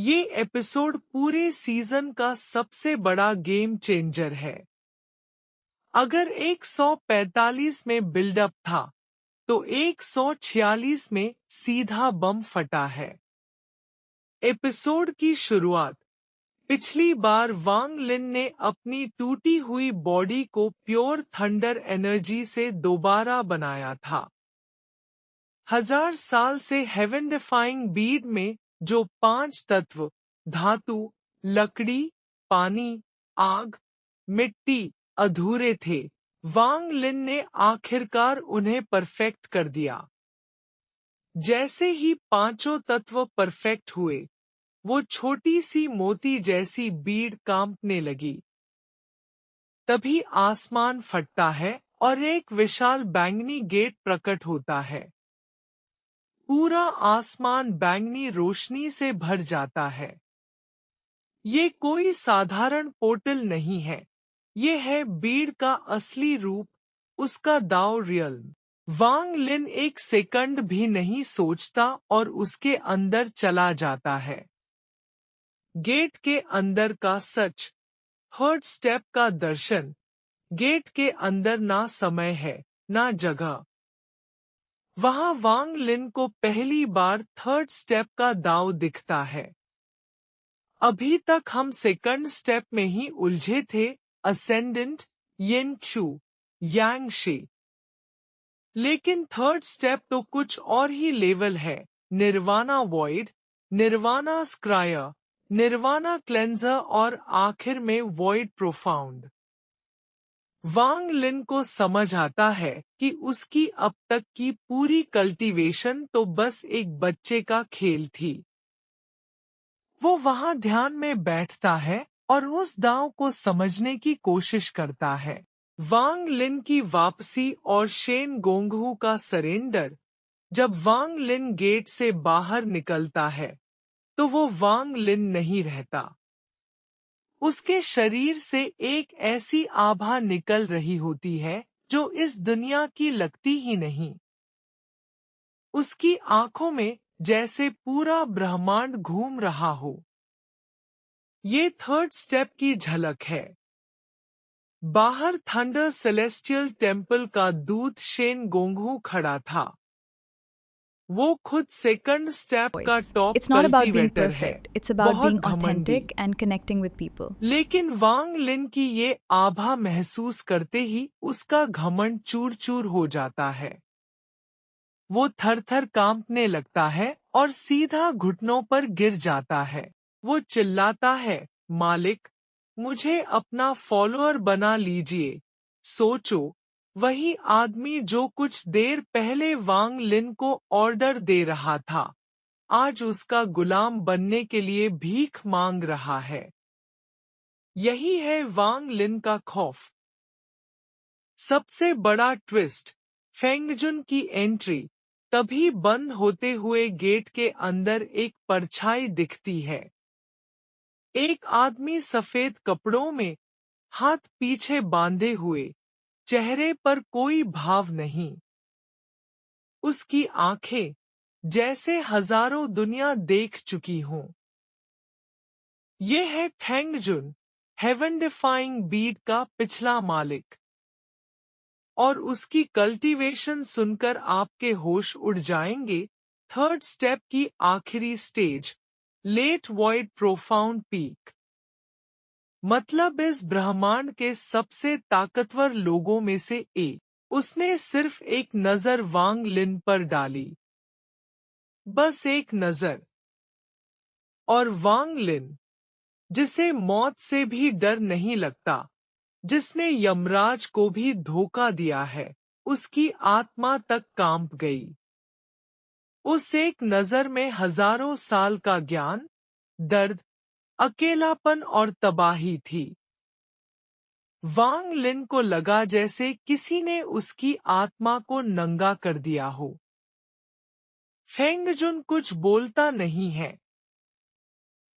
ये एपिसोड पूरे सीजन का सबसे बड़ा गेम चेंजर है। अगर 145 में बिल्डअप था, तो 146 में सीधा बम फटा है। एपिसोड की शुरुआत पिछली बार वांग लिन ने अपनी टूटी हुई बॉडी को प्योर थंडर एनर्जी से दोबारा बनाया था। 1000 साल से हेवन डिफाइंग बीड में जो 5 तत्व धातु, लकड़ी, पानी, आग, मिट्टी अधूरे थे, वांग लिन ने आखिरकार उन्हें परफेक्ट कर दिया। जैसे ही पांचों तत्व परफेक्ट हुए, वो छोटी सी मोती जैसी बीड कांपने लगी। तभी आसमान फटता है और एक विशाल बैंगनी गेट प्रकट होता है। पूरा आसमान बैंगनी रोशनी से भर जाता है। ये कोई साधारण पोर्टल नहीं है। ये है बीड का असली रूप, उसका दाव रियल्म। वांग लिन एक सेकंड भी नहीं सोचता और उसके अंदर चला जाता है। गेट के अंदर का सच, थर्ड स्टेप का दर्शन। गेट के अंदर ना समय है, ना जगह। वहां वांग लिन को पहली बार थर्ड स्टेप का दाव दिखता है। अभी तक हम सेकंड स्टेप में ही उलझे थे, असेंडेंट, यिन क्षु, यांग शी। लेकिन थर्ड स्टेप तो कुछ और ही लेवल है। Nirvana void, nirvana skyr, nirvana cleanser और आखिर में वॉइड प्रोफाउंड। वांग लिन को समझ आता है कि उसकी अब तक की पूरी कल्टीवेशन तो बस एक बच्चे का खेल थी। वो वहां ध्यान में बैठता है और उस दांव को समझने की कोशिश करता है। वांग लिन की वापसी और शेन गोंगहू का सरेंडर। जब वांग लिन गेट से बाहर निकलता है, तो वो वांग लिन नहीं रहता। उसके शरीर से एक ऐसी आभा निकल रही होती है जो इस दुनिया की लगती ही नहीं। उसकी आंखों में जैसे पूरा ब्रह्मांड घूम रहा हो। ये थर्ड स्टेप की झलक है। बाहर थंडर सेलेस्टियल टेम्पल का दूत शेन गोंगहू खड़ा था। वो खुद सेकंड स्टेप का top It's not about being cultivator है, perfect. It's about बहुत being घमंडी। authentic and connecting with people. लेकिन वांग लिन की ये आभा महसूस करते ही उसका घमंड चूर चूर हो जाता है। वो थर थर कांपने लगता है और सीधा घुटनों पर गिर जाता है। वो चिल्लाता है, मालिक, मुझे अपना फॉलोअर बना लीजिए। सोचो, वही आदमी जो कुछ देर पहले वांग लिन को ऑर्डर दे रहा था, आज उसका गुलाम बनने के लिए भीख मांग रहा है। यही है वांग लिन का खौफ। सबसे बड़ा ट्विस्ट, फेंगजुन की एंट्री। तभी बंद होते हुए गेट के अंदर एक परछाई दिखती है। एक आदमी सफेद कपड़ों में, हाथ पीछे बांधे हुए, चेहरे पर कोई भाव नहीं। उसकी आंखें जैसे हजारों दुनिया देख चुकी हों। ये है फेंगजुन, हेवन डिफाइंग बीड का पिछला मालिक। और उसकी कल्टीवेशन सुनकर आपके होश उड़ जाएंगे। थर्ड स्टेप की आखिरी stage, let void profound peak. मतलब इस ब्रह्मांड के सबसे ताकतवर लोगों में से एक। उसने सिर्फ एक नजर वांग लिन पर डाली। बस एक नजर। और वांग लिन, जिसे मौत से भी डर नहीं लगता, जिसने यमराज को भी धोखा दिया है, उसकी आत्मा तक कांप गई। उस एक नजर में हजारों साल का ज्ञान, दर्द, अकेलापन और तबाही थी। वांग लिन को लगा जैसे किसी ने उसकी आत्मा को नंगा कर दिया हो। फेंगजुन कुछ बोलता नहीं है,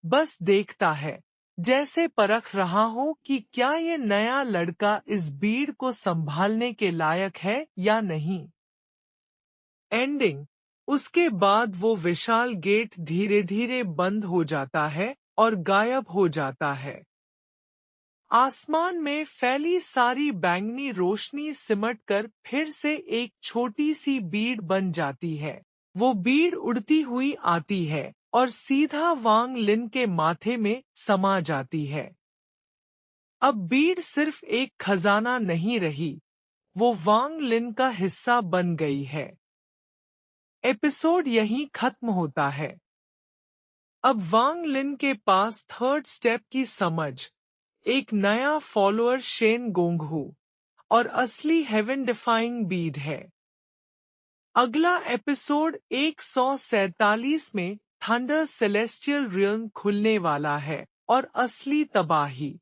बस देखता है, जैसे परख रहा हो कि क्या ये नया लड़का इस भीड़ को संभालने के लायक है या नहीं। एंडिंग। उसके बाद वो विशाल गेट धीरे धीरे बंद हो जाता है और गायब हो जाता है। आसमान में फैली सारी बैंगनी रोशनी सिमटकर फिर से एक छोटी सी बीड़ बन जाती है। वो बीड़ उड़ती हुई आती है और सीधा वांग लिन के माथे में समा जाती है। अब बीड़ सिर्फ एक खजाना नहीं रही, वो वांग लिन का हिस्सा बन गई है। एपिसोड यहीं खत्म होता है। अब वांग लिन के पास थर्ड स्टेप की समझ, एक नया फॉलोअर शेन गोंगहू और असली हेवन डिफाइंग बीड है। अगला एपिसोड 147 में थंडर सेलेस्टियल रियल्म खुलने वाला है और असली तबाही